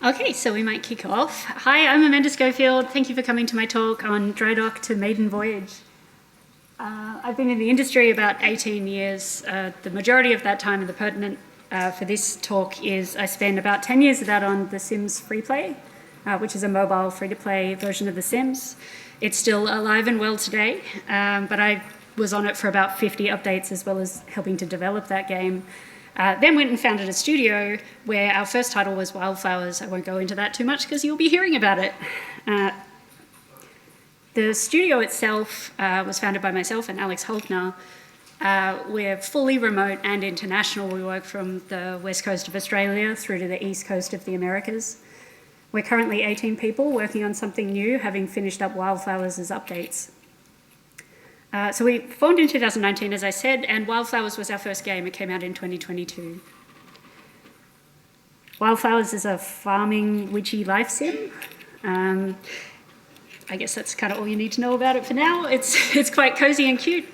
Okay, so we might kick off. Hi, I'm Amanda Schofield. Thank you for coming to my talk on Drydock to Maiden Voyage. I've been in the industry about 18 years. The majority of that time, and the pertinent for this talk is I spent about 10 years of that on The Sims Freeplay, which is a mobile free-to-play version of The Sims. It's still alive and well today, but I was on it for about 50 updates as well as helping to develop that game. Then went and founded a studio where our first title was Wylde Flowers. I won't go into that too much because you'll be hearing about it. The studio itself was founded by myself and Alex Holkner. We're fully remote and international. We work from the west coast of Australia through to the east coast of the Americas. We're currently 18 people working on something new, having finished up Wylde Flowers' updates. So we formed in 2019, as I said, and Wylde Flowers was our first game. It came out in 2022. Wylde Flowers is a farming witchy life sim. I guess that's kind of all you need to know about it for now. It's quite cozy and cute.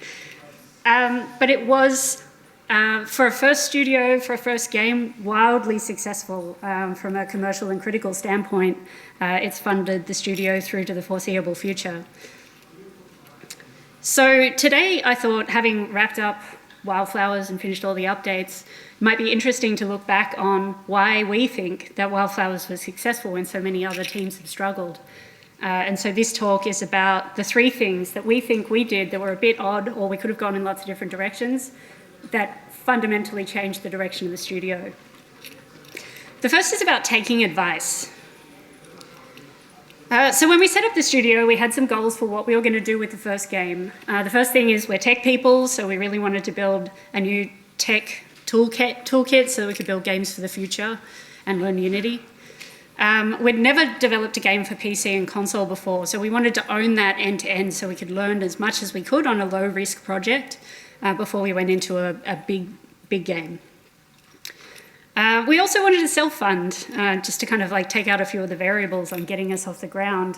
But it was, for a first studio, for a first game, wildly successful from a commercial and critical standpoint. It's funded the studio through to the foreseeable future. So today I thought, having wrapped up Wylde Flowers and finished all the updates, it might be interesting to look back on why we think that Wylde Flowers was successful when so many other teams have struggled. And so this talk is about the three things that we think we did that were a bit odd, or we could have gone in lots of different directions, that fundamentally changed the direction of the studio. The first is about taking advice. So when we set up the studio, we had some goals for what we were going to do with the first game. The first thing is we're tech people, so we really wanted to build a new tech toolkit so we could build games for the future and learn Unity. We'd never developed a game for PC and console before, so we wanted to own that end-to-end so we could learn as much as we could on a low-risk project before we went into a big game. We also wanted to self-fund, just to kind of like take out a few of the variables on getting us off the ground.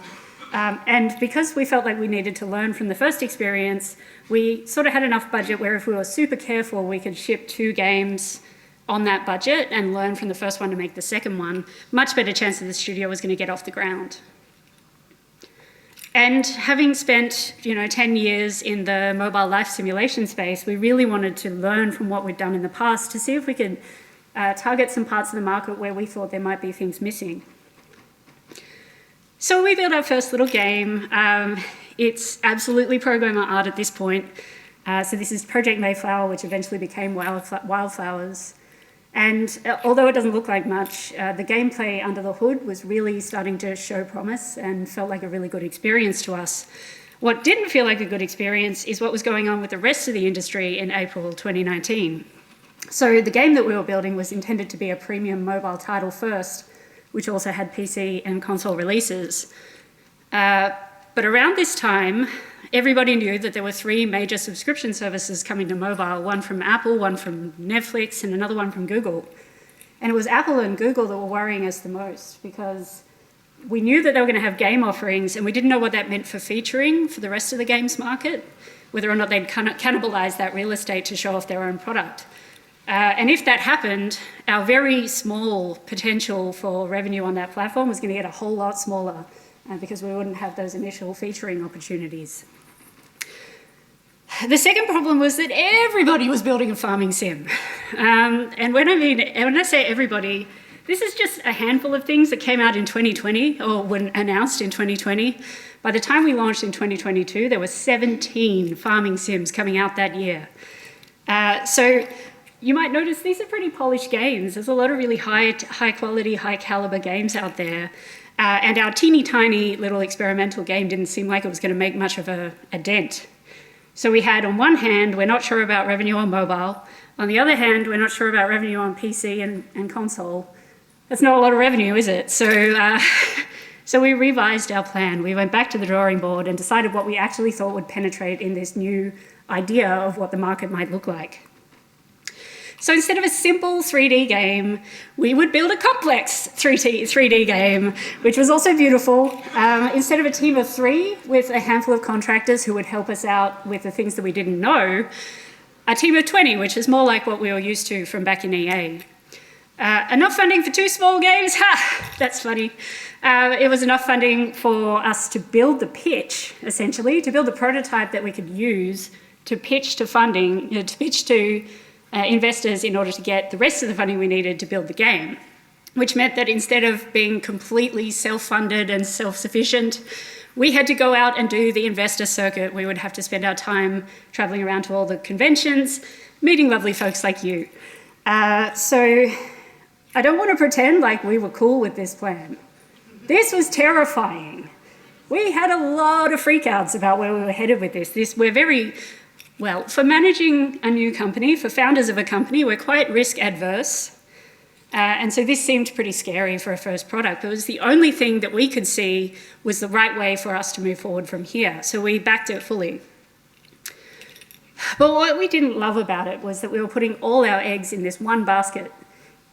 And because we felt like we needed to learn from the first experience, we sort of had enough budget where if we were super careful, we could ship 2 games on that budget and learn from the first one to make the second one. Much better chance that the studio was going to get off the ground. And having spent 10 years in the mobile life simulation space, we really wanted to learn from what we'd done in the past to see if we could target some parts of the market where we thought there might be things missing. So we built our first little game. It's absolutely programmer art at this point. So this is Project Mayflower, which eventually became Wylde Flowers. And although it doesn't look like much, the gameplay under the hood was really starting to show promise and felt like a really good experience to us. What didn't feel like a good experience is what was going on with the rest of the industry in April 2019. So the game that we were building was intended to be a premium mobile title first, which also had PC and console releases. But around this time, everybody knew that there were 3 major subscription services coming to mobile, one from Apple, one from Netflix, and another one from Google. And it was Apple and Google that were worrying us the most because we knew that they were going to have game offerings and we didn't know what that meant for featuring for the rest of the games market, whether or not they'd cannibalize that real estate to show off their own product. And if that happened, our very small potential for revenue on that platform was going to get a whole lot smaller because we wouldn't have those initial featuring opportunities. The second problem was that everybody was building a farming sim. And when I say everybody, this is just a handful of things that came out in 2020 or were announced in 2020. By the time we launched in 2022, there were 17 farming sims coming out that year. So you might notice these are pretty polished games. There's a lot of really high quality, high caliber games out there. And our teeny tiny little experimental game didn't seem like it was going to make much of a dent. So we had, on one hand, we're not sure about revenue on mobile. On the other hand, we're not sure about revenue on PC and console. That's not a lot of revenue, is it? So we revised our plan. We went back to the drawing board and decided what we actually thought would penetrate in this new idea of what the market might look like. So instead of a simple 3D game, we would build a complex 3D game, which was also beautiful. Instead of a team of 3 with a handful of contractors who would help us out with the things that we didn't know, a team of 20, which is more like what we were used to from back in EA. Enough funding for 2 small games? Ha! That's funny. It was enough funding for us to build the pitch, essentially, to build the prototype that we could use to pitch to funding, to pitch to investors in order to get the rest of the funding we needed to build the game, which meant that instead of being completely self-funded and self-sufficient, we had to go out and do the investor circuit. We would have to spend our time traveling around to all the conventions, meeting lovely folks like you. So I don't want to pretend like we were cool with this plan. This was terrifying. We had a lot of freakouts about where we were headed with this. We're very, well, for managing a new company, for founders of a company, we're quite risk adverse. And so this seemed pretty scary for a first product. It was the only thing that we could see was the right way for us to move forward from here. So we backed it fully. But what we didn't love about it was that we were putting all our eggs in this one basket.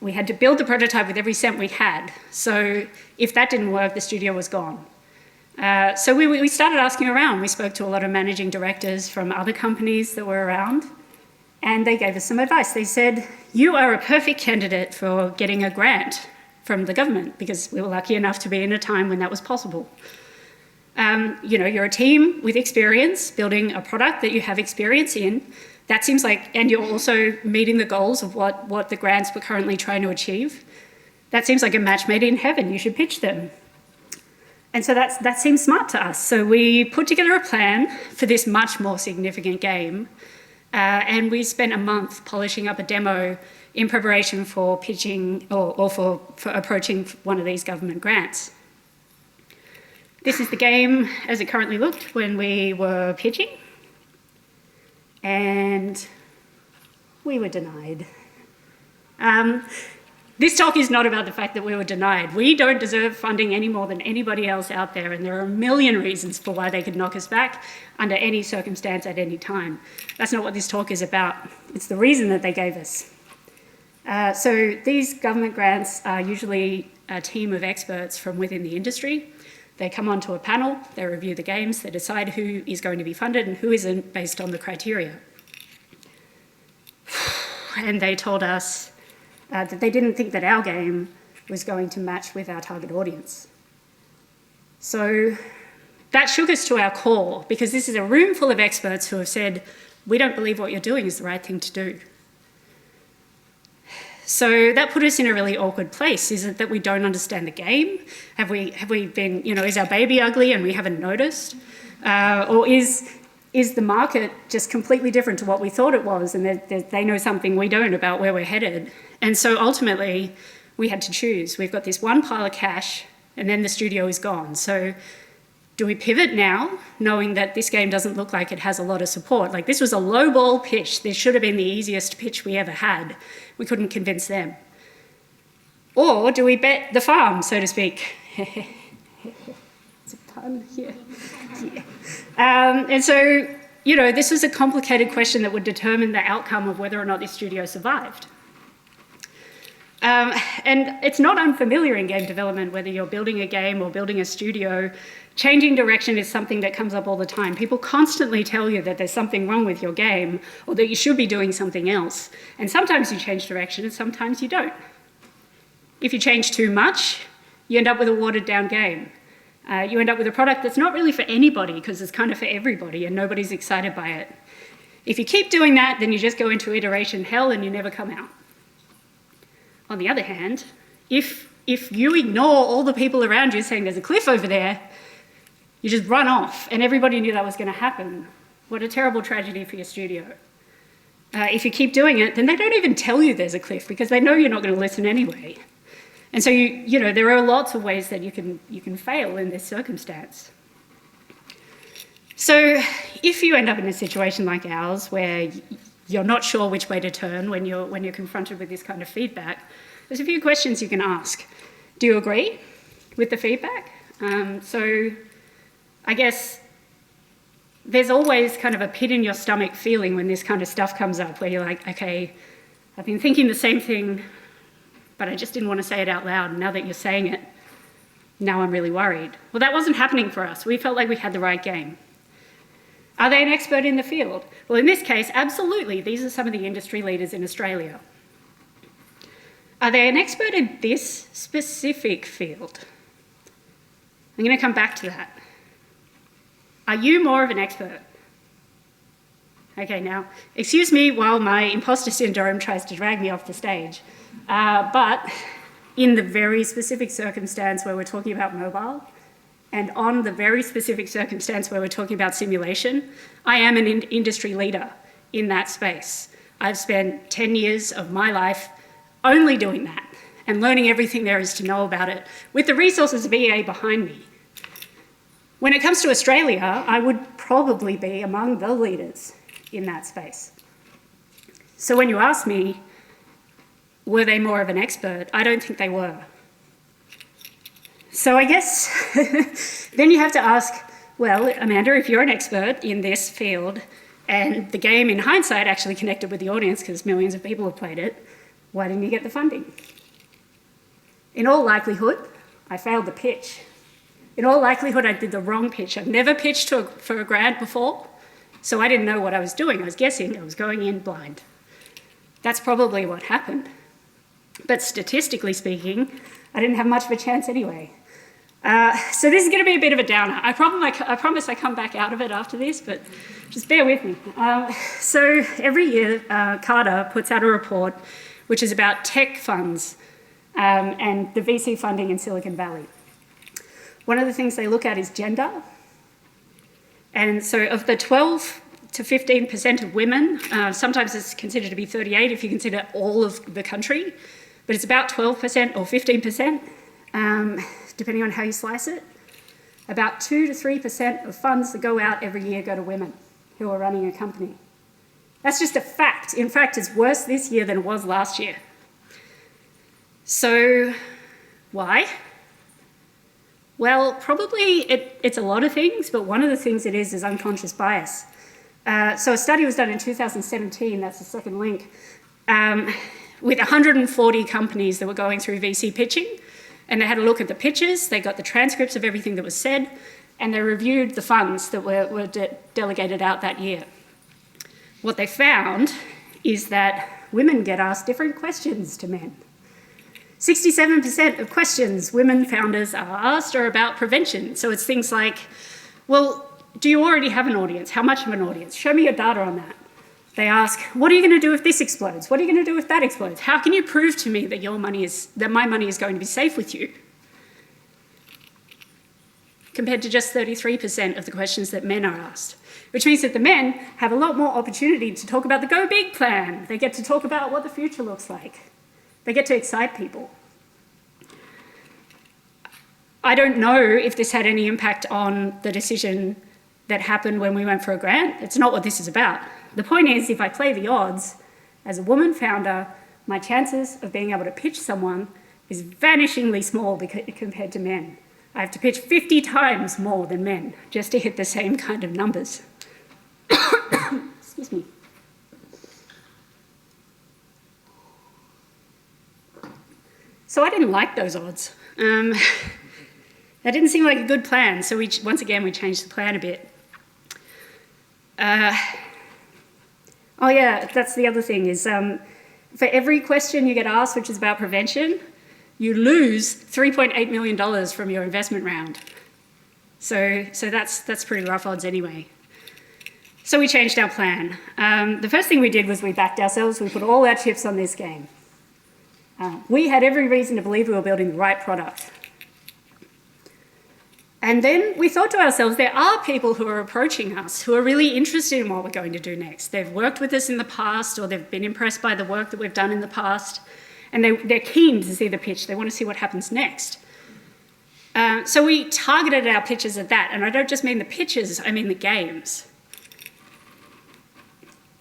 We had to build the prototype with every cent we had. So if that didn't work, the studio was gone. So we started asking around. We spoke to a lot of managing directors from other companies that were around, and they gave us some advice. They said, you are a perfect candidate for getting a grant from the government, because we were lucky enough to be in a time when that was possible. You know, you're a team with experience, building a product that you have experience in. That seems like, and you're also meeting the goals of what the grants were currently trying to achieve. That seems like a match made in heaven. You should pitch them. And so that seemed smart to us. So we put together a plan for this much more significant game. And we spent a month polishing up a demo in preparation for pitching or for approaching one of these government grants. This is the game as it currently looked when we were pitching. And we were denied. This talk is not about the fact that we were denied. We don't deserve funding any more than anybody else out there, and there are a million reasons for why they could knock us back under any circumstance at any time. That's not what this talk is about. It's the reason that they gave us. So these government grants are usually a team of experts from within the industry. They come onto a panel, they review the games, they decide who is going to be funded and who isn't based on the criteria. And they told us that they didn't think that our game was going to match with our target audience. So that shook us to our core, because this is a room full of experts who have said, we don't believe what you're doing is the right thing to do. So that put us in a really awkward place. Is it that we don't understand the game? Have we been, you know, is our baby ugly and we haven't noticed? Or is the market just completely different to what we thought it was, and they know something we don't about where we're headed? And so ultimately, we had to choose. We've got this one pile of cash, and then the studio is gone. So do we pivot now, knowing that this game doesn't look like it has a lot of support? Like, this was a low-ball pitch. This should have been the easiest pitch we ever had. We couldn't convince them. Or do we bet the farm, so to speak? It's a pun here. Yeah. And so, you know, this was a complicated question that would determine the outcome of whether or not this studio survived. And it's not unfamiliar in game development, whether you're building a game or building a studio. Changing direction is something that comes up all the time. People constantly tell you that there's something wrong with your game, or that you should be doing something else. And sometimes you change direction and sometimes you don't. If you change too much, you end up with a watered down game. You end up with a product that's not really for anybody, because it's kind of for everybody and nobody's excited by it. If you keep doing that, then you just go into iteration hell and you never come out. On the other hand, if you ignore all the people around you saying there's a cliff over there, you just run off, and everybody knew that was going to happen. What a terrible tragedy for your studio. If you keep doing it, then they don't even tell you there's a cliff, because they know you're not going to listen anyway. And so, you know, there are lots of ways that you can fail in this circumstance. So if you end up in a situation like ours, where you're not sure which way to turn when you're confronted with this kind of feedback, there's a few questions you can ask. Do you agree with the feedback? So I guess there's always kind of a pit in your stomach feeling when this kind of stuff comes up, where you're like, okay, I've been thinking the same thing, but I just didn't want to say it out loud. And now that you're saying it, now I'm really worried. Well, that wasn't happening for us. We felt like we had the right game. Are they an expert in the field? Well, in this case, absolutely. These are some of the industry leaders in Australia. Are they an expert in this specific field? I'm going to come back to that. Are you more of an expert? Okay, now, excuse me while my imposter syndrome tries to drag me off the stage, but in the very specific circumstance where we're talking about mobile, and on the very specific circumstance where we're talking about simulation, I am an industry leader in that space. I've spent 10 years of my life only doing that and learning everything there is to know about it with the resources of EA behind me. When it comes to Australia, I would probably be among the leaders in that space. So when you ask me, were they more of an expert? I don't think they were. So I guess then you have to ask, well, Amanda, if you're an expert in this field and the game in hindsight actually connected with the audience because millions of people have played it, why didn't you get the funding? In all likelihood, I failed the pitch. In all likelihood, I did the wrong pitch. I've never pitched for a grant before, so I didn't know what I was doing. I was guessing, I was going in blind. That's probably what happened. But statistically speaking, I didn't have much of a chance anyway. So this is going to be a bit of a downer. I promise I come back out of it after this, but just bear with me. So every year, Carter puts out a report which is about tech funds and the VC funding in Silicon Valley. One of the things they look at is gender. And so of the 12 to 15% of women, sometimes it's considered to be 38 if you consider all of the country, but it's about 12% or 15%, depending on how you slice it. About 2 to 3% of funds that go out every year go to women who are running a company. That's just a fact. In fact, it's worse this year than it was last year. So why? Well, probably it's a lot of things, but one of the things it is unconscious bias. So a study was done in 2017, that's the second link, with 140 companies that were going through VC pitching, and they had a look at the pitches, they got the transcripts of everything that was said, and they reviewed the funds that were delegated out that year. What they found is that women get asked different questions to men. 67% of questions women founders are asked are about prevention. So it's things like, well, do you already have an audience? How much of an audience? Show me your data on that. They ask, what are you going to do if this explodes? What are you going to do if that explodes? How can you prove to me that my money is going to be safe with you? Compared to just 33% of the questions that men are asked, which means that the men have a lot more opportunity to talk about the Go Big plan. They get to talk about what the future looks like. They get to excite people. I don't know if this had any impact on the decision that happened when we went for a grant. It's not what this is about. The point is, if I play the odds, as a woman founder, my chances of being able to pitch someone is vanishingly small compared to men. I have to pitch 50 times more than men just to hit the same kind of numbers. Excuse me. So I didn't like those odds. That didn't seem like a good plan, so once again we changed the plan a bit. Oh yeah, that's the other thing is for every question you get asked which is about prevention, you lose $3.8 million from your investment round. So that's pretty rough odds anyway. So we changed our plan. The first thing we did was we backed ourselves. We put all our chips on this game. We had every reason to believe we were building the right product. And then we thought to ourselves, there are people who are approaching us who are really interested in what we're going to do next. They've worked with us in the past, or they've been impressed by the work that we've done in the past, and they're keen to see the pitch. They want to see what happens next. So we targeted our pitches at that, and I don't just mean the pitches, I mean the games.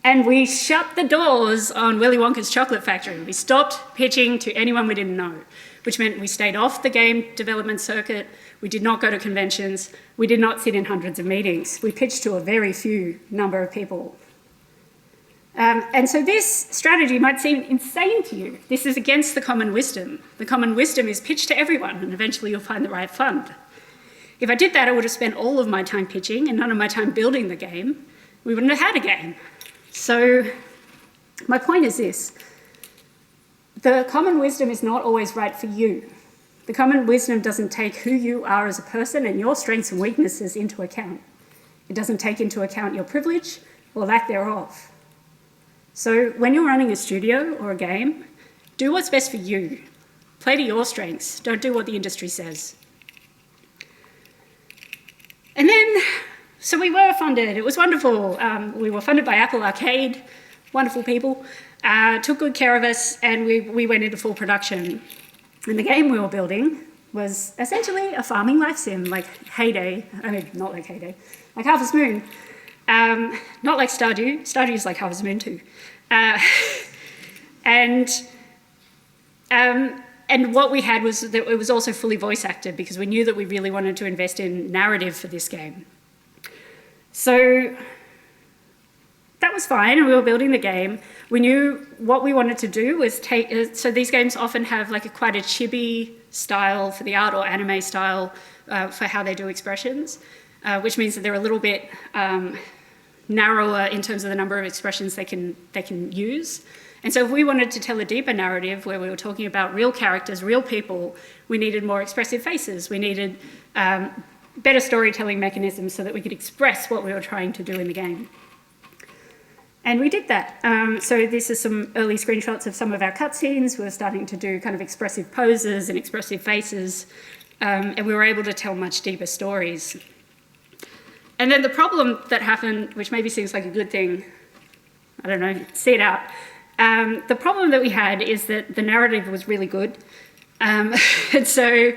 And we shut the doors on Willy Wonka's Chocolate Factory. We stopped pitching to anyone we didn't know, which meant we stayed off the game development circuit. We did not go to conventions. We did not sit in hundreds of meetings. We pitched to a very few number of people. And so this strategy might seem insane to you. This is against the common wisdom. The common wisdom is pitch to everyone, and eventually you'll find the right fund. If I did that, I would have spent all of my time pitching and none of my time building the game. We wouldn't have had a game. So my point is this. the common wisdom is not always right for you. The common wisdom doesn't take who you are as a person and your strengths and weaknesses into account. It doesn't take into account your privilege or lack thereof. So when you're running a studio or a game, do what's best for you. Play to your strengths. Don't do what the industry says. And then, so we were funded. It was wonderful. We were funded by Apple Arcade, wonderful people, took good care of us, and we went into full production. And the game we were building was essentially a farming life sim, like Heyday. I mean, not like Heyday, like Harvest Moon. Not like Stardew. Stardew's like Harvest Moon too. And what we had was that it was also fully voice acted because we knew that we really wanted to invest in narrative for this game. So that was fine, and we were building the game. We knew what we wanted to do was take, so these games often have like quite a chibi style for the art or anime style for how they do expressions, which means that they're a little bit narrower in terms of the number of expressions they can use. And so if we wanted to tell a deeper narrative where we were talking about real characters, real people, we needed more expressive faces. We needed better storytelling mechanisms so that we could express what we were trying to do in the game. And we did that. So this is some early screenshots of some of our cutscenes. We were starting to do kind of expressive poses and expressive faces, and we were able to tell much deeper stories. And then the problem that happened, which maybe seems like a good thing, I don't know, see it out. The problem that we had is that the narrative was really good. And so,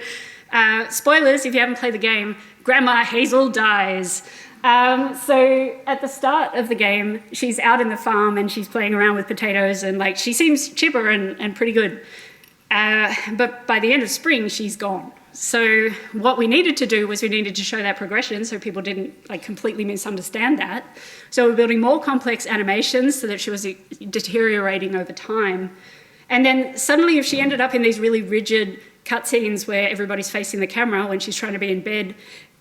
spoilers, if you haven't played the game, Grandma Hazel dies. So at the start of the game, she's out in the farm and she's playing around with potatoes and like she seems chipper and pretty good. But by the end of spring, she's gone. So what we needed to do was we needed to show that progression so people didn't like completely misunderstand that. So we're building more complex animations so that she was deteriorating over time. And then suddenly if she ended up in these really rigid cutscenes where everybody's facing the camera when she's trying to be in bed,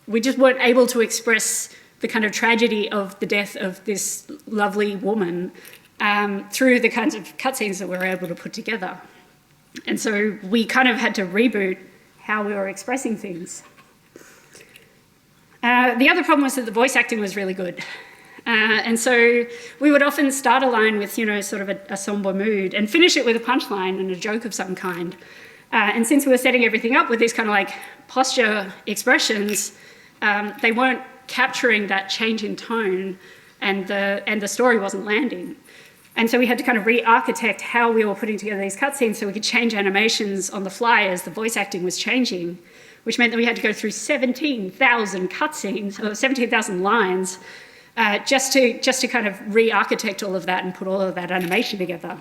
we just weren't able to express the kind of tragedy of the death of this lovely woman through the kinds of cutscenes that we were able to put together. And so we kind of had to reboot how we were expressing things. The other problem was that the voice acting was really good. And so we would often start a line with, sort of a somber mood and finish it with a punchline and a joke of some kind. And since we were setting everything up with these kind of like posture expressions, they weren't capturing that change in tone and the story wasn't landing. And so we had to kind of re-architect how we were putting together these cutscenes so we could change animations on the fly as the voice acting was changing, which meant that we had to go through 17,000 cutscenes, or 17,000 lines, just to kind of re-architect all of that and put all of that animation together.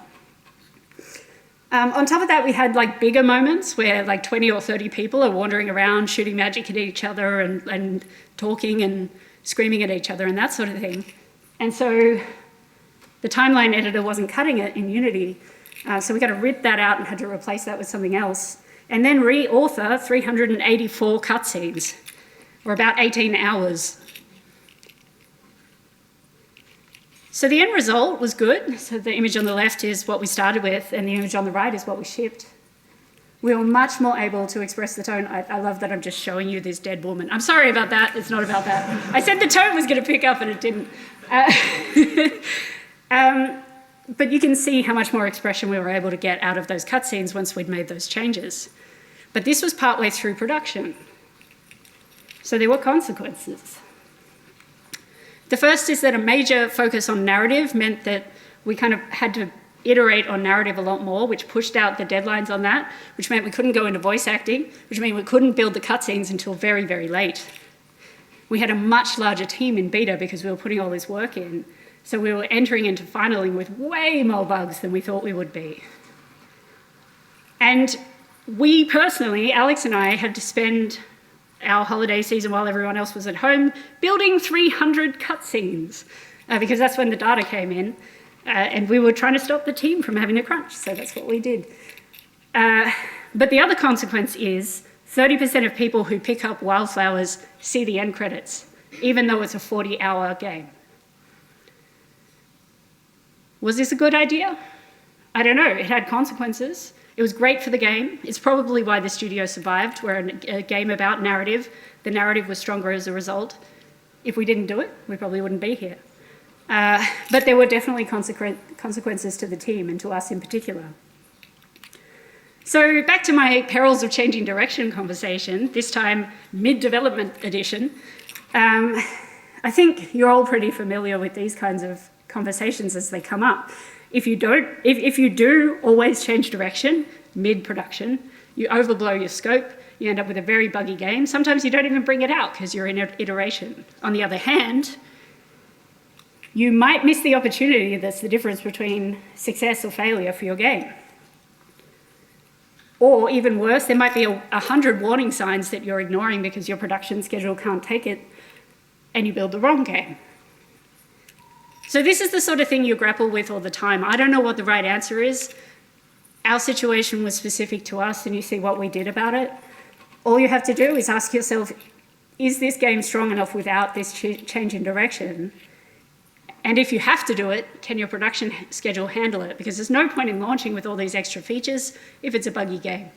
On top of that, we had like bigger moments where like 20 or 30 people are wandering around, shooting magic at each other and talking and screaming at each other and that sort of thing. And so the timeline editor wasn't cutting it in Unity, so we got to rip that out and had to replace that with something else, and then re-author 384 cutscenes, or about 18 hours. So the end result was good. So the image on the left is what we started with, and the image on the right is what we shipped. We were much more able to express the tone. I love that I'm just showing you this dead woman. I'm sorry about that. It's not about that. I said the tone was going to pick up, and it didn't. But you can see how much more expression we were able to get out of those cutscenes once we'd made those changes. But this was partway through production. So there were consequences. The first is that a major focus on narrative meant that we kind of had to iterate on narrative a lot more, which pushed out the deadlines on that, which meant we couldn't go into voice acting, which meant we couldn't build the cutscenes until very, very late. We had a much larger team in beta because we were putting all this work in. So we were entering into finaling with way more bugs than we thought we would be. And we personally, Alex and I, had to spend our holiday season while everyone else was at home building 300 cutscenes because that's when the data came in. And we were trying to stop the team from having a crunch, so that's what we did. But the other consequence is 30% of people who pick up Wylde Flowers see the end credits, even though it's a 40-hour game. Was this a good idea? I don't know. It had consequences. It was great for the game. It's probably why the studio survived. We're a game about narrative. The narrative was stronger as a result. If we didn't do it, we probably wouldn't be here. But there were definitely consequences to the team and to us in particular. So back to my perils of changing direction conversation, this time mid-development edition. I think you're all pretty familiar with these kinds of conversations as they come up. If you do always change direction mid-production, you overblow your scope, you end up with a very buggy game. Sometimes you don't even bring it out because you're in iteration. On the other hand, you might miss the opportunity that's the difference between success or failure for your game. Or even worse, there might be 100 warning signs that you're ignoring because your production schedule can't take it and you build the wrong game. So this is the sort of thing you grapple with all the time. I don't know what the right answer is. Our situation was specific to us and you see what we did about it. All you have to do is ask yourself, is this game strong enough without this change in direction? And if you have to do it, can your production schedule handle it? Because there's no point in launching with all these extra features if it's a buggy game.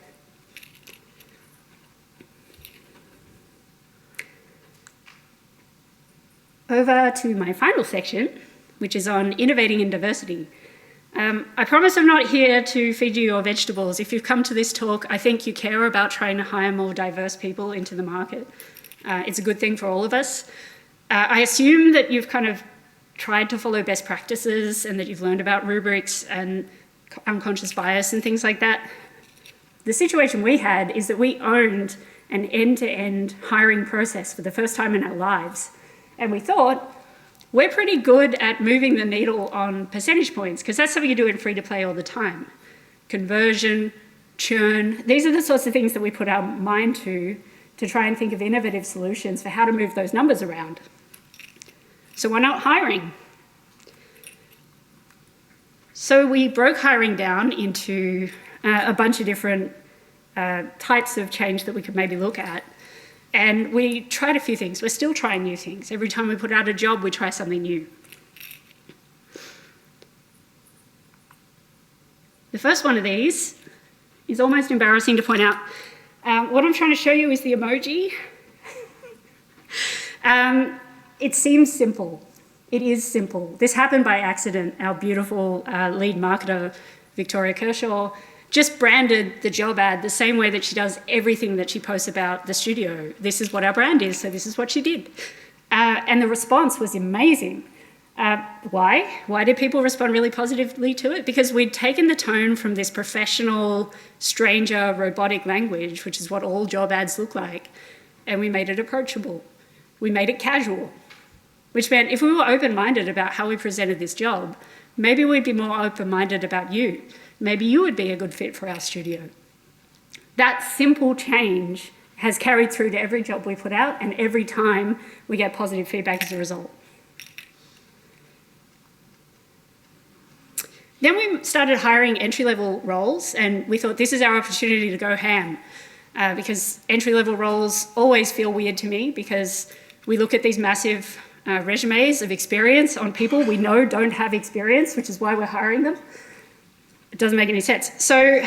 Over to my final section, which is on innovating in diversity. I promise I'm not here to feed you your vegetables. If you've come to this talk, I think you care about trying to hire more diverse people into the market. It's a good thing for all of us. I assume that you've kind of tried to follow best practices and that you've learned about rubrics and unconscious bias and things like that. The situation we had is that we owned an end-to-end hiring process for the first time in our lives. And we thought, we're pretty good at moving the needle on percentage points because that's something you do in free-to-play all the time. Conversion, churn, these are the sorts of things that we put our mind to try and think of innovative solutions for how to move those numbers around. So why not hiring? So we broke hiring down into a bunch of different types of change that we could maybe look at. And we tried a few things. We're still trying new things. Every time we put out a job, we try something new. The first one of these is almost embarrassing to point out. What I'm trying to show you is the emoji. It seems simple. It is simple. This happened by accident. Our beautiful lead marketer, Victoria Kershaw, just branded the job ad the same way that she does everything that she posts about the studio. This is what our brand is, so this is what she did. And the response was amazing. Why? Why did people respond really positively to it? Because we'd taken the tone from this professional, stranger, robotic language, which is what all job ads look like, and we made it approachable. We made it casual, which meant if we were open-minded about how we presented this job, maybe we'd be more open-minded about you. Maybe you would be a good fit for our studio. That simple change has carried through to every job we put out, and every time we get positive feedback as a result. Then we started hiring entry-level roles, and we thought this is our opportunity to go ham, because entry-level roles always feel weird to me, because we look at these massive resumes of experience on people we know don't have experience, which is why we're hiring them. It doesn't make any sense. So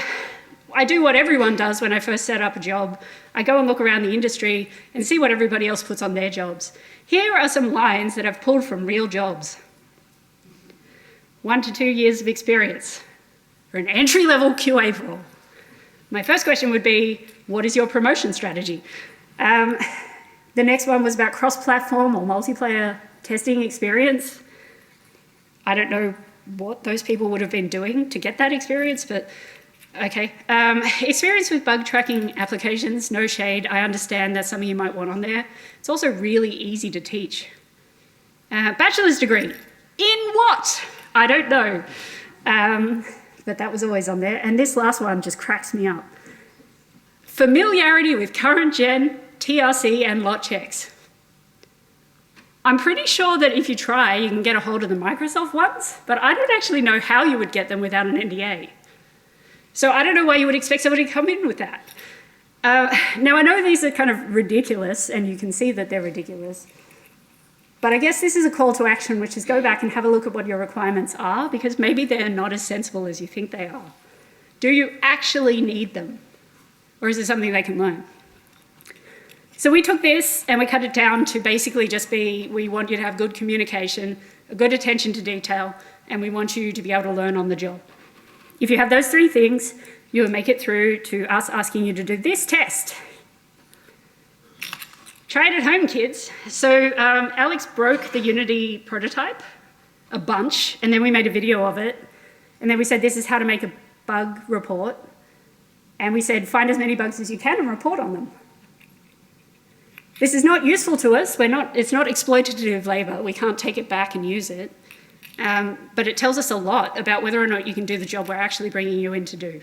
I do what everyone does when I first set up a job. I go and look around the industry and see what everybody else puts on their jobs. Here are some lines that I've pulled from real jobs. 1 to 2 years of experience for an entry-level QA role. My first question would be, what is your promotion strategy? The next one was about cross-platform or multiplayer testing experience. I don't know what those people would have been doing to get that experience, but okay. Experience with bug tracking applications, no shade. I understand that's something you might want on there. It's also really easy to teach. Bachelor's degree. In what? I don't know. But that was always on there. And this last one just cracks me up. Familiarity with current gen, TRC, and lot checks. I'm pretty sure that if you try, you can get a hold of the Microsoft ones, but I don't actually know how you would get them without an NDA. So I don't know why you would expect somebody to come in with that. Now, I know these are kind of ridiculous, and you can see that they're ridiculous, but I guess this is a call to action, which is go back and have a look at what your requirements are, because maybe they're not as sensible as you think they are. Do you actually need them? Or is it something they can learn? So we took this and we cut it down to basically just be, we want you to have good communication, a good attention to detail, and we want you to be able to learn on the job. If you have those three things, you'll make it through to us asking you to do this test. Try it at home, kids. So Alex broke the Unity prototype a bunch, and then we made a video of it. And then we said, this is how to make a bug report. And we said, find as many bugs as you can and report on them. This is not useful to us. It's not exploitative labor. We can't take it back and use it. But it tells us a lot about whether or not you can do the job we're actually bringing you in to do.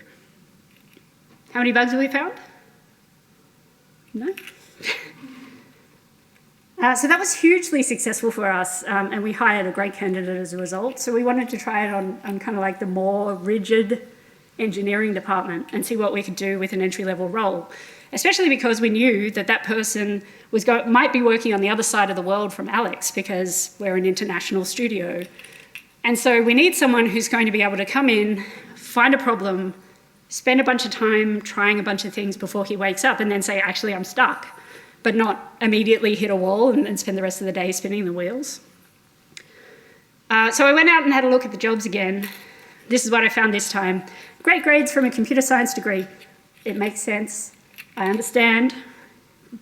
How many bugs have we found? No? So that was hugely successful for us, and we hired a great candidate as a result. So we wanted to try it on kind of like the more rigid engineering department and see what we could do with an entry-level role, especially because we knew that that person might be working on the other side of the world from Alex, because we're an international studio. And so we need someone who's going to be able to come in, find a problem, spend a bunch of time trying a bunch of things before he wakes up, and then say, actually, I'm stuck, but not immediately hit a wall and spend the rest of the day spinning the wheels. So I went out and had a look at the jobs again. This is what I found this time. Great grades from a computer science degree. It makes sense. I understand.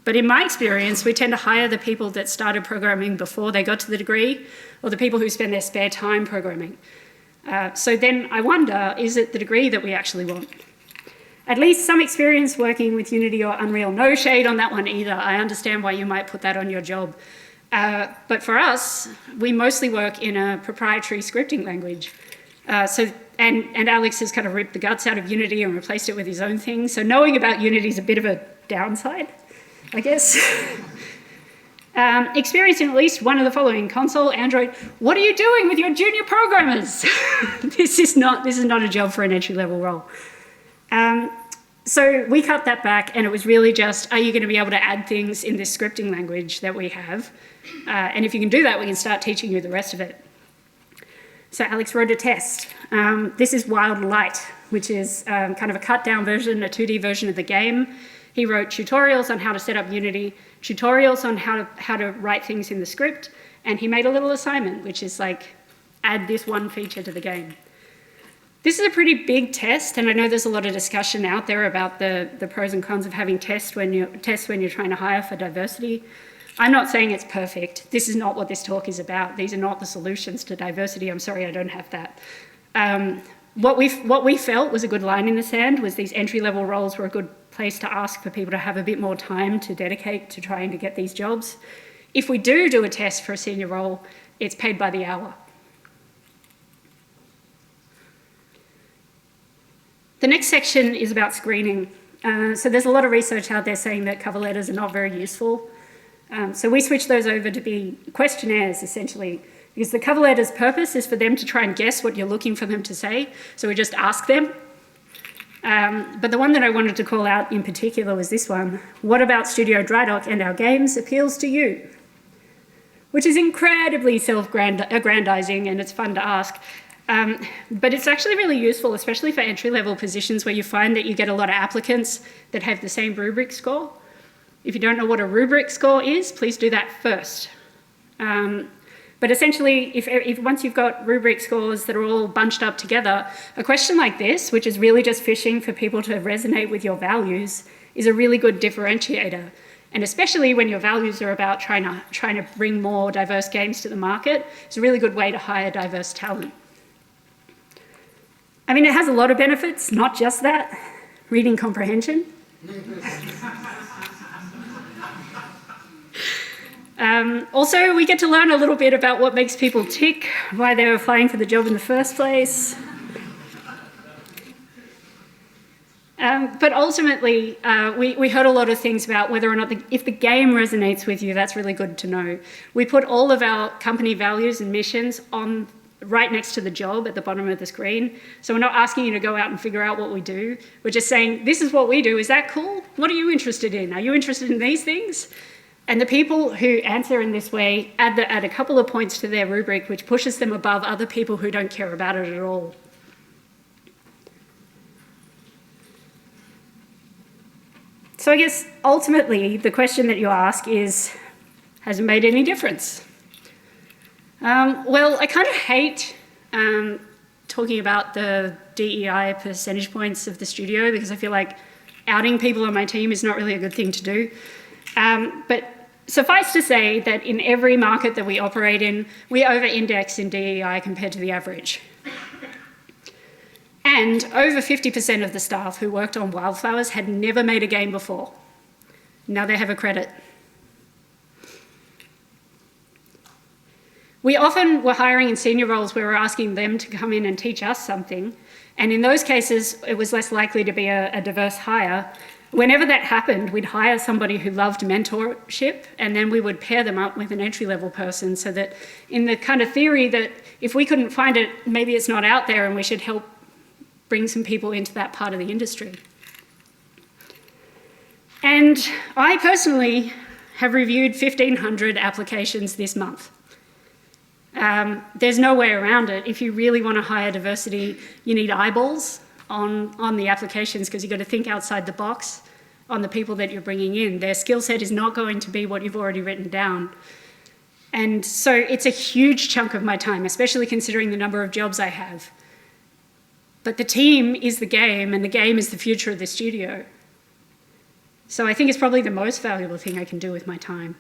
But in my experience, we tend to hire the people that started programming before they got to the degree, or the people who spend their spare time programming. So then I wonder, is it the degree that we actually want? At least some experience working with Unity or Unreal. No shade on that one either. I understand why you might put that on your job. But for us, we mostly work in a proprietary scripting language. And Alex has kind of ripped the guts out of Unity and replaced it with his own thing. So knowing about Unity is a bit of a downside, I guess. Experiencing at least one of the following: console, Android. What are you doing with your junior programmers? This is not a job for an entry-level role. So we cut that back, and it was really just, are you going to be able to add things in this scripting language that we have? And if you can do that, we can start teaching you the rest of it. So Alex wrote a test. This is Wylde Light, which is kind of a cut-down version, a 2D version of the game. He wrote tutorials on how to set up Unity, tutorials on how to write things in the script, and he made a little assignment, which is like, add this one feature to the game. This is a pretty big test, and I know there's a lot of discussion out there about the pros and cons of having tests when you're trying to hire for diversity. I'm not saying it's perfect. This is not what this talk is about. These are not the solutions to diversity. I'm sorry, I don't have that. What we felt was a good line in the sand was these entry-level roles were a good place to ask for people to have a bit more time to dedicate to trying to get these jobs. If we do a test for a senior role, it's paid by the hour. The next section is about screening. So there's a lot of research out there saying that cover letters are not very useful. So we switched those over to be questionnaires, essentially, because the cover letter's purpose is for them to try and guess what you're looking for them to say. So we just ask them. But the one that I wanted to call out in particular was this one. What about Studio Drydock and our games appeals to you? Which is incredibly self-aggrandizing, and it's fun to ask. But it's actually really useful, especially for entry-level positions where you find that you get a lot of applicants that have the same rubric score. If you don't know what a rubric score is, please do that first. But essentially, if once you've got rubric scores that are all bunched up together, a question like this, which is really just fishing for people to resonate with your values, is a really good differentiator. And especially when your values are about trying to bring more diverse games to the market, it's a really good way to hire diverse talent. I mean, it has a lot of benefits, not just that. Reading comprehension. Also, we get to learn a little bit about what makes people tick, why they're applying for the job in the first place. But ultimately, we heard a lot of things about whether or not if the game resonates with you, that's really good to know. We put all of our company values and missions on right next to the job at the bottom of the screen. So we're not asking you to go out and figure out what we do. We're just saying, this is what we do. Is that cool? What are you interested in? Are you interested in these things? And the people who answer in this way add a couple of points to their rubric, which pushes them above other people who don't care about it at all. So I guess ultimately the question that you ask is, has it made any difference? Well, I kind of hate talking about the DEI percentage points of the studio because I feel like outing people on my team is not really a good thing to do. But suffice to say that in every market that we operate in, we over-index in DEI compared to the average. And over 50% of the staff who worked on Wylde Flowers had never made a game before. Now they have a credit. We often were hiring in senior roles where we're asking them to come in and teach us something. And in those cases, it was less likely to be a diverse hire. Whenever that happened, we'd hire somebody who loved mentorship, and then we would pair them up with an entry-level person so that in the kind of theory that if we couldn't find it, maybe it's not out there and we should help bring some people into that part of the industry. And I personally have reviewed 1,500 applications this month. There's no way around it. If you really want to hire diversity, you need eyeballs on the applications because you've got to think outside the box on the people that you're bringing in. Their skill set is not going to be what you've already written down. And so it's a huge chunk of my time, especially considering the number of jobs I have. But the team is the game, and the game is the future of the studio. So I think it's probably the most valuable thing I can do with my time.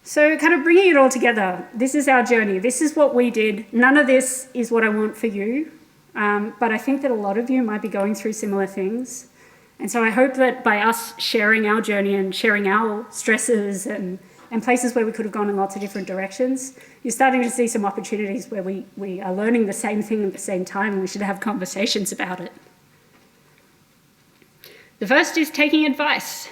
So kind of bringing it all together, this is our journey. This is what we did. None of this is what I want for you. But I think that a lot of you might be going through similar things. And so I hope that by us sharing our journey and sharing our stresses and places where we could have gone in lots of different directions, you're starting to see some opportunities where we are learning the same thing at the same time, and we should have conversations about it. The first is taking advice.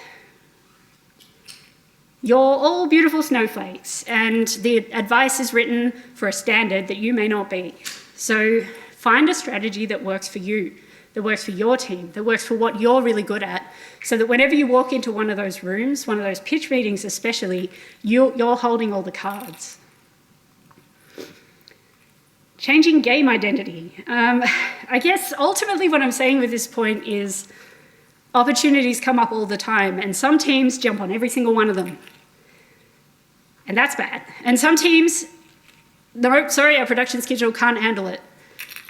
You're all beautiful snowflakes, and the advice is written for a standard that you may not be. So find a strategy that works for you, that works for your team, that works for what you're really good at, so that whenever you walk into one of those rooms, one of those pitch meetings especially, you're holding all the cards. Changing game identity. I guess ultimately what I'm saying with this point is opportunities come up all the time, and some teams jump on every single one of them. And that's bad. And some teams, no, sorry, our production schedule can't handle it.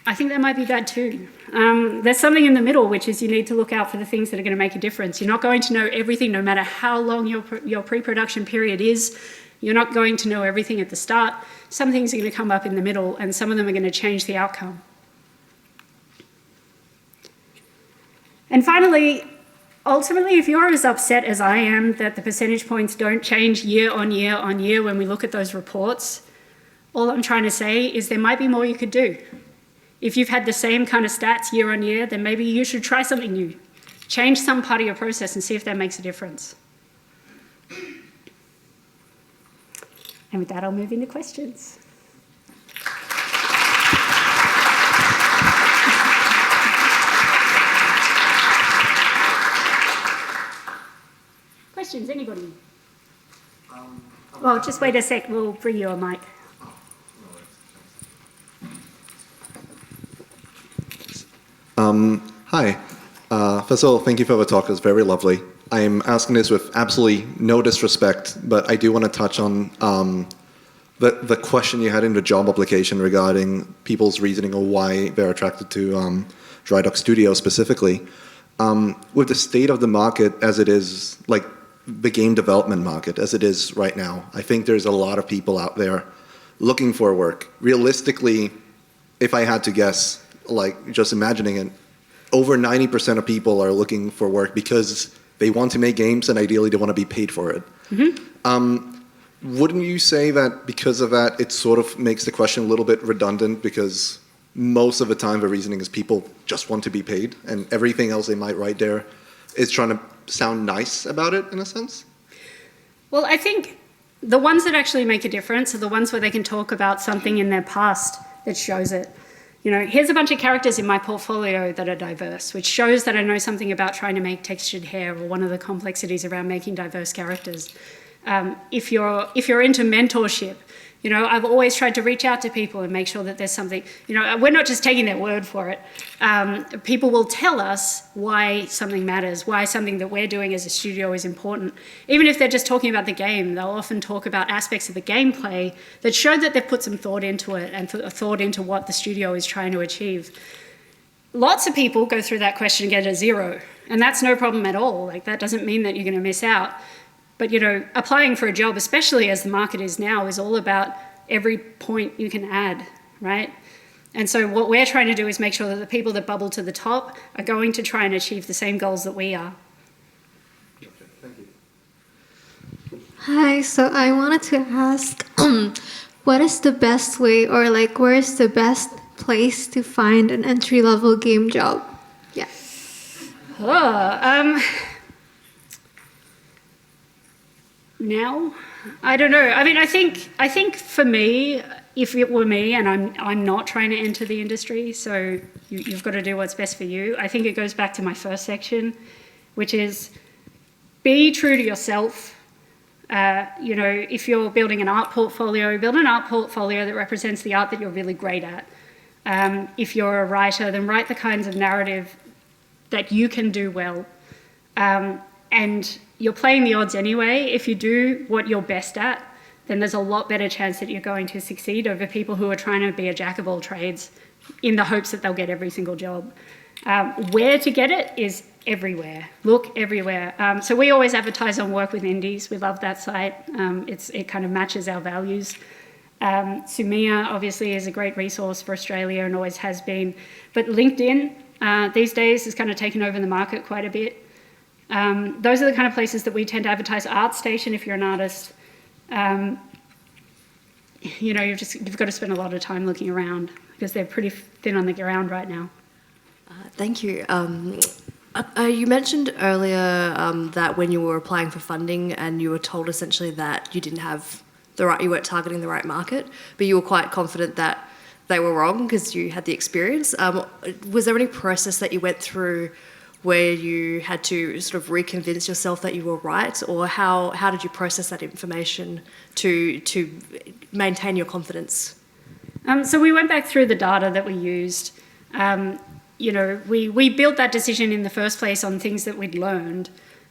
I think that might be bad too. There's something in the middle, which is you need to look out for the things that are going to make a difference. You're not going to know everything, no matter how long your pre-production period is. You're not going to know everything at the start. Some things are going to come up in the middle, and some of them are going to change the outcome. And finally, ultimately, if you're as upset as I am that the percentage points don't change year on year on year when we look at those reports, all I'm trying to say is there might be more you could do. If you've had the same kind of stats year on year, then maybe you should try something new. Change some part of your process and see if that makes a difference. And with that, I'll move into questions. Questions, anybody? Well, just wait a sec, we'll bring you a mic. Hi. First of all, thank you for the talk. It was very lovely. I'm asking this with absolutely no disrespect, but I do want to touch on the question you had in the job application regarding people's reasoning of why they're attracted to Drydock Studio specifically. With the state of the market as it is, like the game development market as it is right now, I think there's a lot of people out there looking for work. Realistically, if I had to guess, like just imagining it, over 90% of people are looking for work because they want to make games and ideally they want to be paid for it. Mm-hmm. Wouldn't you say that because of that, it sort of makes the question a little bit redundant because most of the time the reasoning is people just want to be paid and everything else they might write there is trying to sound nice about it in a sense? Well, I think the ones that actually make a difference are the ones where they can talk about something in their past that shows it. You know, here's a bunch of characters in my portfolio that are diverse, which shows that I know something about trying to make textured hair or one of the complexities around making diverse characters. If you're into mentorship, You know, I've always tried to reach out to people and make sure that there's something, you know, we're not just taking their word for it. People will tell us why something matters, why something that we're doing as a studio is important. Even if they're just talking about the game, they'll often talk about aspects of the gameplay that show that they've put some thought into it and thought into what the studio is trying to achieve. Lots of people go through that question and get a 0, and that's no problem at all. Like, that doesn't mean that you're going to miss out. But, you know, applying for a job, especially as the market is now, is all about every point you can add, right? And so what we're trying to do is make sure that the people that bubble to the top are going to try and achieve the same goals that we are. Okay, thank you. Hi, so I wanted to ask, what is the best way, or like, where is the best place to find an entry-level game job? Yeah. Now, I don't know. I mean, I think for me, if it were me, and I'm not trying to enter the industry, so you've got to do what's best for you. I think it goes back to my first section, which is be true to yourself. You know, if you're building an art portfolio, build an art portfolio that represents the art that you're really great at. If you're a writer, then write the kinds of narrative that you can do well. And you're playing the odds anyway. If you do what you're best at, then there's a lot better chance that you're going to succeed over people who are trying to be a jack of all trades in the hopes that they'll get every single job. Where to get it is everywhere. Look everywhere. So we always advertise on Work with Indies. We love that site. It kind of matches our values. Sumia obviously is a great resource for Australia and always has been. But LinkedIn these days has kind of taken over the market quite a bit. Those are the kind of places that we tend to advertise. ArtStation, if you're an artist, you know, you've got to spend a lot of time looking around because they're pretty thin on the ground right now. Thank you. You mentioned earlier that when you were applying for funding and you were told essentially that you didn't have you weren't targeting the right market, but you were quite confident that they were wrong because you had the experience. Was there any process that you went through where you had to sort of reconvince yourself that you were right, or how did you process that information to maintain your confidence? So we went back through the data that we used. You know, we built that decision in the first place on things that we'd learned.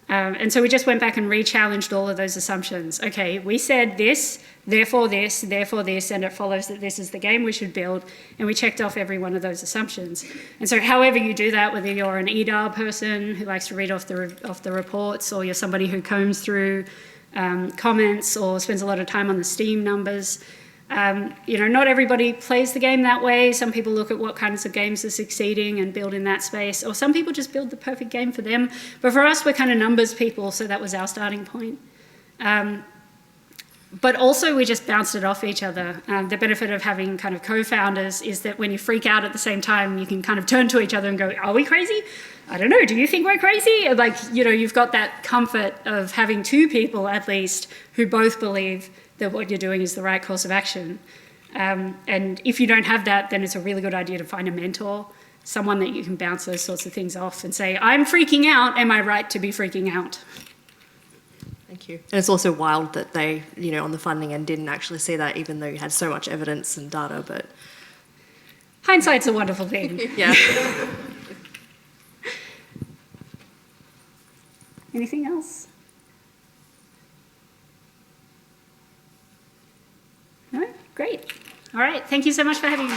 And so we just went back and re-challenged all of those assumptions. Okay, we said this, and it follows that this is the game we should build, and we checked off every one of those assumptions. And so however you do that, whether you're an EDAR person who likes to read off the reports, or you're somebody who combs through comments or spends a lot of time on the Steam numbers, you know, not everybody plays the game that way. Some people look at what kinds of games are succeeding and build in that space, or some people just build the perfect game for them. But for us, we're kind of numbers people, so that was our starting point. But also we just bounced it off each other. The benefit of having kind of co-founders is that when you freak out at the same time, you can kind of turn to each other and go, are we crazy? I don't know, do you think we're crazy? Like, you know, you've got that comfort of having two people at least who both believe that what you're doing is the right course of action. And if you don't have that, then it's a really good idea to find a mentor, someone that you can bounce those sorts of things off and say, I'm freaking out, am I right to be freaking out? Thank you. And it's also wild that they, you know, on the funding end didn't actually see that, even though you had so much evidence and data, but... Hindsight's a wonderful thing. Yeah. Anything else? No? Great. All right. Thank you so much for having me.